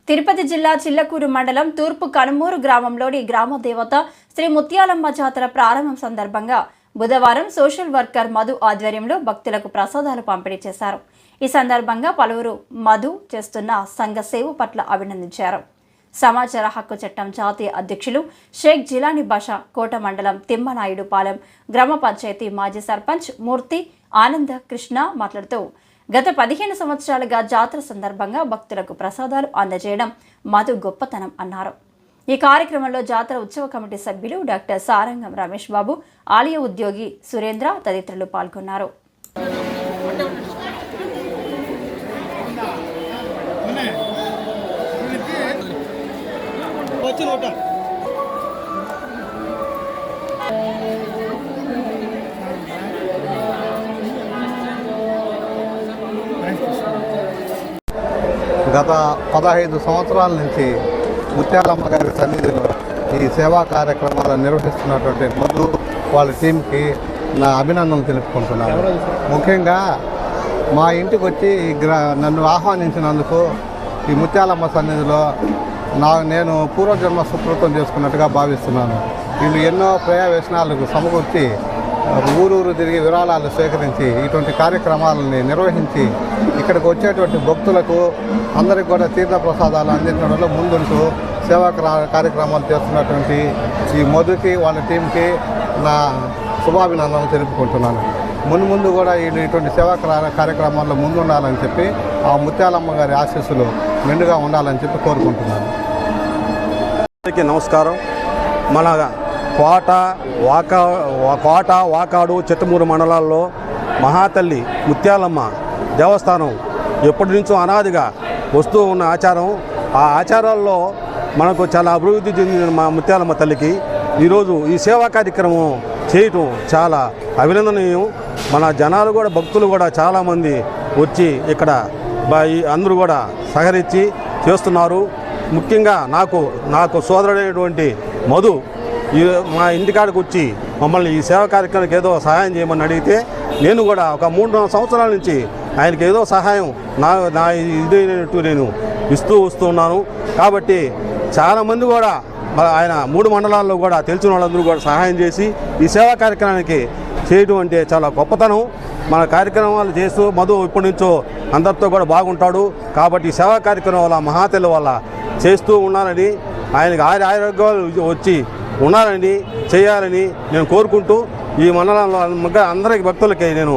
తిరుపతి జిల్లా చిల్లకూరు మండలం తూర్పు కనుమూరు గ్రామంలోని గ్రామ దేవత శ్రీ ముత్యాలమ్మ జాతర ప్రారంభం సందర్భంగా బుధవారం సోషల్ వర్కర్ మధు ఆధ్వర్యంలో భక్తులకు ప్రసాదాలు పంపిణీ చేశారు. ఈ సందర్భంగా పలువురు మధు చేస్తున్న సంఘ సేవ పట్ల అభినందించారు. సమాచార హక్కు చట్టం జాతీయ అధ్యక్షులు షేక్ జిలానీ బాషా కోట మండలం తిమ్మనాయుడుపాలెం గ్రామ పంచాయతీ మాజీ సర్పంచ్ మూర్తి ఆనంద కృష్ణ మాట్లాడుతూ గత 15 సంవత్సరాలుగా జాతర సందర్భంగా భక్తులకు ప్రసాదాలు అందజేయడం మధు గొప్పతనం అన్నారు. ఈ కార్యక్రమంలో జాతర ఉత్సవ కమిటీ సభ్యులు డాక్టర్ సారంగం రమేష్ బాబు, ఆలయ ఉద్యోగి సురేంద్ర తదితరులు పాల్గొన్నారు. గత 15 సంవత్సరాల నుంచి ముత్యాలమ్మ గారి సన్నిధిలో ఈ సేవా కార్యక్రమాలను నిర్వహిస్తున్నటువంటి మధు వాళ్ళ టీంకి నా అభినందనలు తెలుపుకుంటున్నాను. ముఖ్యంగా మా ఇంటికి వచ్చి నన్ను ఆహ్వానించినందుకు ఈ ముత్యాలమ్మ సన్నిధిలో నేను పూర్వజన్మ సుకృతం చేసుకున్నట్టుగా భావిస్తున్నాను. వీళ్ళు ఎన్నో ప్రయావేశనాలకు సమకూర్చి ఊరూరు తిరిగి విరాళాలు సేకరించి ఇటువంటి కార్యక్రమాలని నిర్వహించి ఇక్కడికి వచ్చేటువంటి భక్తులకు అందరికి కూడా తీర్థ ప్రసాదాలు అందించడంలో ముందుంటూ సేవా కార్యక్రమాలు చేస్తున్నటువంటి ఈ మధుకి వాళ్ళ టీంకి నా శుభాభినందనలు తెలుపుకుంటున్నాను. ముందు కూడా వీళ్ళు ఇటువంటి సేవా కార్యక్రమాల్లో ముందుండాలని చెప్పి ఆ ముత్యాలమ్మ గారి ఆశీస్సులు మెండుగా ఉండాలని చెప్పి కోరుకుంటున్నాను. అందరికీ నమస్కారం. మన కోట, వాకాడు, చిట్టమూరు మండలాల్లో మహాతల్లి ముత్యాలమ్మ దేవస్థానం ఎప్పటి నుంచో అనాదిగా వస్తూ ఉన్న ఆచారం. ఆ ఆచారాల్లో మనకు చాలా అభివృద్ధి చెందిన మా ముత్యాలమ్మ తల్లికి ఈరోజు ఈ సేవా కార్యక్రమం చేయటం చాలా అభినందనీయం. మన జనాలు కూడా, భక్తులు కూడా చాలామంది వచ్చి ఇక్కడ అందరూ కూడా సహకరించి చేస్తున్నారు. ముఖ్యంగా నాకు సోదరుడైనటువంటి మధు మా ఇంటికాడికి వచ్చి మమ్మల్ని ఈ సేవా కార్యక్రమానికి ఏదో సహాయం చేయమని అడిగితే నేను కూడా ఒక 3 సంవత్సరాల నుంచి ఆయనకి ఏదో సహాయం నా ఇదైనట్టు నేను వస్తున్నాను. కాబట్టి చాలామంది కూడా ఆయన 3 మండలాల్లో కూడా తెలిసిన వాళ్ళందరూ కూడా సహాయం చేసి ఈ సేవా కార్యక్రమానికి చేయడం అంటే చాలా గొప్పతనం. మన కార్యక్రమాలు చేస్తూ మధు ఇప్పటి నుంచో అందరితో కూడా బాగుంటాడు. కాబట్టి ఈ సేవా కార్యక్రమం వల్ల మహాతల్లి వల్ల చేస్తూ ఉన్నారని, ఆయనకి ఆరోగ్యాలు వచ్చి ఉన్నారని, చేయాలని నేను కోరుకుంటూ ఈ మండలంలో అందరికీ భక్తులకి నేను